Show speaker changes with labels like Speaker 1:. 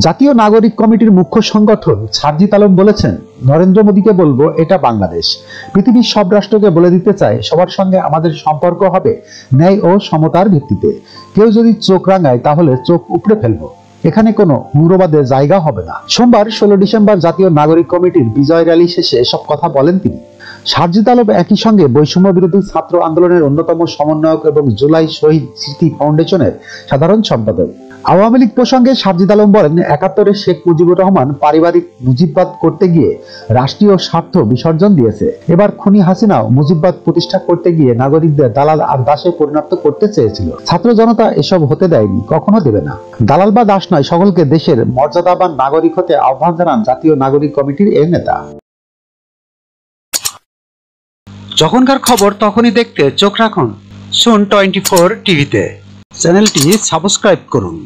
Speaker 1: জাতীয় নাগরিক কমিটির মুখ্য সংগঠন সারজিদ আলম বলেছেন, নরেন্দ্র মোদীকে বলবো এটা বাংলাদেশ। পৃথিবীর সব রাষ্ট্রকে বলে দিতে চাই, সবার সঙ্গে আমাদের সম্পর্ক হবে ন্যায় ও সমতার ভিত্তিতে। কেউ যদি চোখ রাঙায় তাহলে চোখ উপড়ে ফেলবো। এখানে কোনো উগ্রবাদের জায়গা হবে না। সোমবার 16 ডিসেম্বর জাতীয় নাগরিক কমিটির বিজয় র্যালি শেষে এসব কথা বলেন তিনি। সারজিদ আলম একই সঙ্গে বৈষম্য বিরোধী ছাত্র আন্দোলনের অন্যতম সমন্বয়ক এবং জুলাই শহীদ স্মৃতি ফাউন্ডেশনের সাধারণ সম্পাদক। আওয়ামী লীগ প্রসঙ্গে সারজিদ আলম বলেন, 71-এ শেখ মুজিবুর রহমান পারিবারিক মুজিববাদ করতে গিয়ে রাষ্ট্রীয় স্বার্থ বিসর্জন দিয়েছে। এবার খুনি হাসিনাও মুজিববাদ প্রতিষ্ঠা করতে গিয়ে নাগরিকদের দালাল আর দাসে পরিণত করতে চেয়েছিল। ছাত্র জনতা এসব হতে দেয়নি, কখনো দেবে না। দালাল বা দাস নয়, সকলকে দেশের মর্যাদাবান নাগরিক হতে আহ্বান জানান জাতীয় নাগরিক কমিটির এই নেতা। যখনকার খবর তখনই দেখতে চোখ রাখুন সুন 24 টিভিতে। চ্যানেলটি সাবস্ক্রাইব করুন।